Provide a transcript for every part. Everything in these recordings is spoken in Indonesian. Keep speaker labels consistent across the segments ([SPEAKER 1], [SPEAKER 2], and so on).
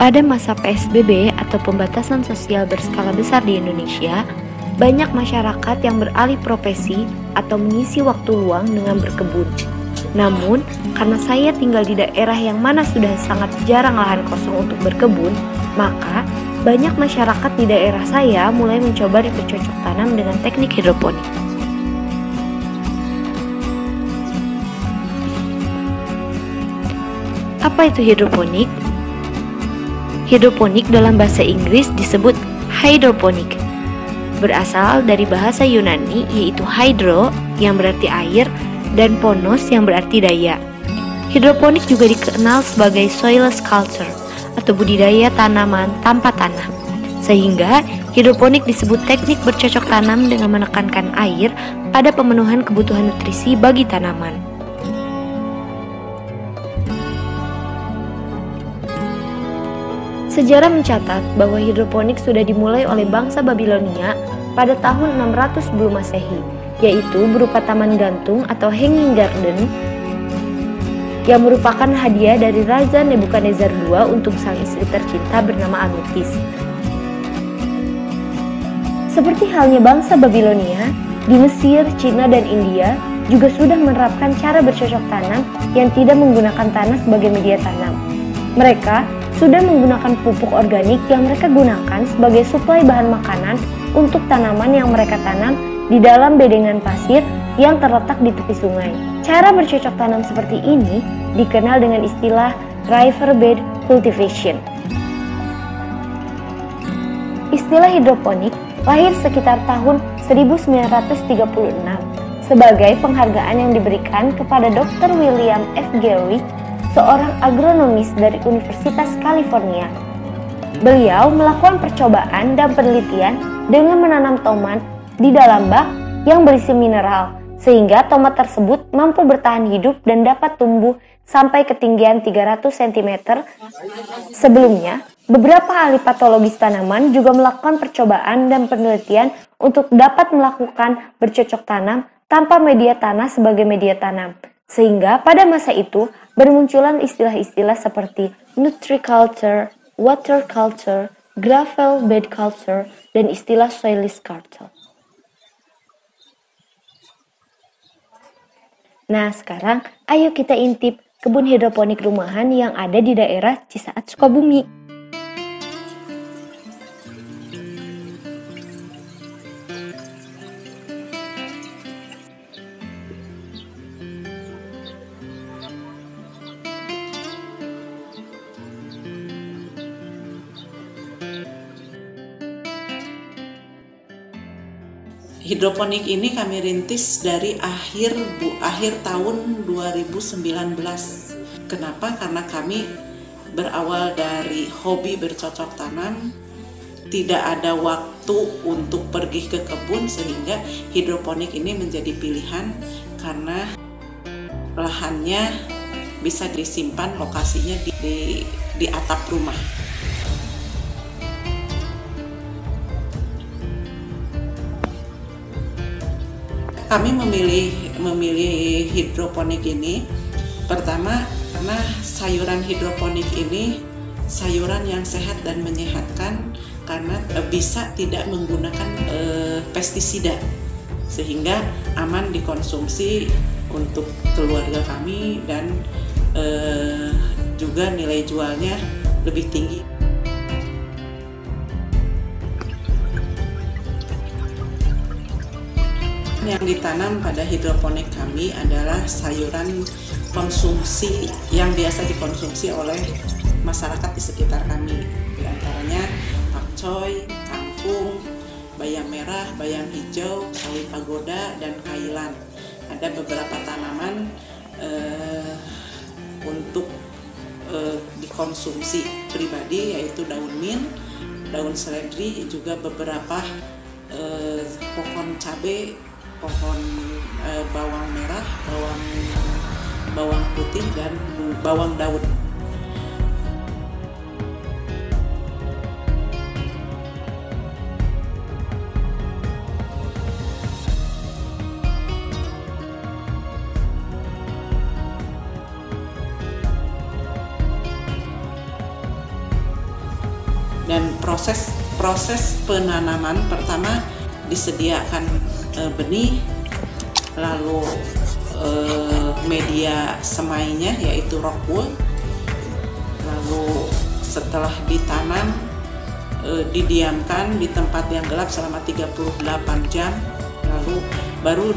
[SPEAKER 1] Pada masa PSBB atau pembatasan sosial berskala besar di Indonesia, banyak masyarakat yang beralih profesi atau mengisi waktu luang dengan berkebun. Namun, karena saya tinggal di daerah yang mana sudah sangat jarang lahan kosong untuk berkebun, maka banyak masyarakat di daerah saya mulai mencoba bercocok tanam dengan teknik hidroponik. Apa itu hidroponik? Hidroponik dalam bahasa Inggris disebut hydroponic. Berasal dari bahasa Yunani yaitu hydro yang berarti air dan ponos yang berarti daya. Hidroponik juga dikenal sebagai soilless culture atau budidaya tanaman tanpa tanah. Sehingga hidroponik disebut teknik bercocok tanam dengan menekankan air pada pemenuhan kebutuhan nutrisi bagi tanaman. Sejarah mencatat bahwa hidroponik sudah dimulai oleh bangsa Babilonia pada tahun 600 sebelum Masehi, yaitu berupa taman gantung atau hanging garden yang merupakan hadiah dari Raja Nebukadnezar II untuk sang istri tercinta bernama Anutis. Seperti halnya bangsa Babilonia, di Mesir, Cina, dan India juga sudah menerapkan cara bercocok tanam yang tidak menggunakan tanah sebagai media tanam. Mereka sudah menggunakan pupuk organik yang mereka gunakan sebagai suplai bahan makanan untuk tanaman yang mereka tanam di dalam bedengan pasir yang terletak di tepi sungai. Cara bercocok tanam seperti ini dikenal dengan istilah river bed cultivation. Istilah hidroponik lahir sekitar tahun 1936 sebagai penghargaan yang diberikan kepada Dr. William F. Gerlich, seorang agronomis dari Universitas California. Beliau melakukan percobaan dan penelitian dengan menanam tomat di dalam bak yang berisi mineral, sehingga tomat tersebut mampu bertahan hidup dan dapat tumbuh sampai ketinggian 300 cm. Sebelumnya, beberapa ahli patologis tanaman juga melakukan percobaan dan penelitian untuk dapat melakukan bercocok tanam tanpa media tanah sebagai media tanam. Sehingga pada masa itu bermunculan istilah-istilah seperti nutriculture, water culture, gravel bed culture, dan istilah soilless culture. Nah, sekarang ayo kita intip kebun hidroponik rumahan yang ada di daerah Cisaat, Sukabumi.
[SPEAKER 2] Hidroponik ini kami rintis dari akhir tahun 2019. Kenapa? Karena kami berawal dari hobi bercocok tanam, tidak ada waktu untuk pergi ke kebun, sehingga hidroponik ini menjadi pilihan karena lahannya bisa disimpan, lokasinya di atap rumah. Kami memilih hidroponik ini pertama karena sayuran hidroponik ini sayuran yang sehat dan menyehatkan karena bisa tidak menggunakan pestisida, sehingga aman dikonsumsi untuk keluarga kami dan juga nilai jualnya lebih tinggi. Yang ditanam pada hidroponik kami adalah sayuran konsumsi yang biasa dikonsumsi oleh masyarakat di sekitar kami. Di antaranya pakcoy, kangkung, bayam merah, bayam hijau, sawi pagoda, dan kailan. Ada beberapa tanaman untuk dikonsumsi pribadi, yaitu daun mint, daun seledri, juga beberapa pohon cabai, pohon bawang merah, bawang putih, dan bawang daun. Dan proses penanaman pertama disediakan benih, lalu media semainya yaitu rock wool, lalu setelah ditanam didiamkan di tempat yang gelap selama 38 jam, lalu baru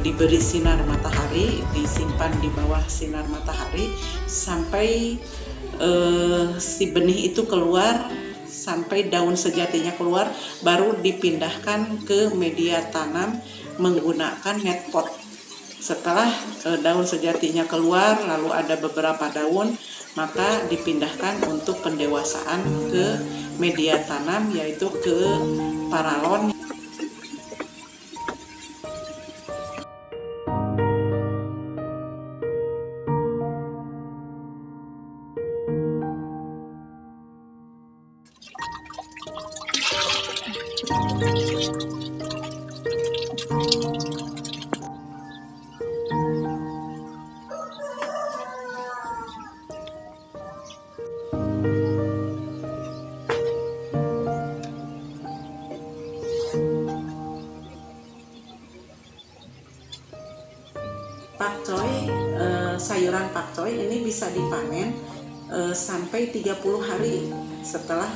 [SPEAKER 2] diberi sinar matahari, disimpan di bawah sinar matahari sampai si benih itu keluar, sampai daun sejatinya keluar, baru dipindahkan ke media tanam menggunakan net pot. Setelah daun sejatinya keluar, lalu ada beberapa daun, maka dipindahkan untuk pendewasaan ke media tanam, yaitu ke paralon. Pakcoy, sayuran pakcoy ini bisa dipanen sampai 30 hari setelah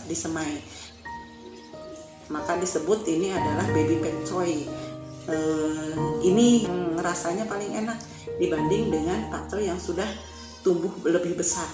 [SPEAKER 2] disemai. Maka disebut ini adalah baby pakcoy. Ini rasanya paling enak dibanding dengan pakcoy yang sudah tumbuh lebih besar.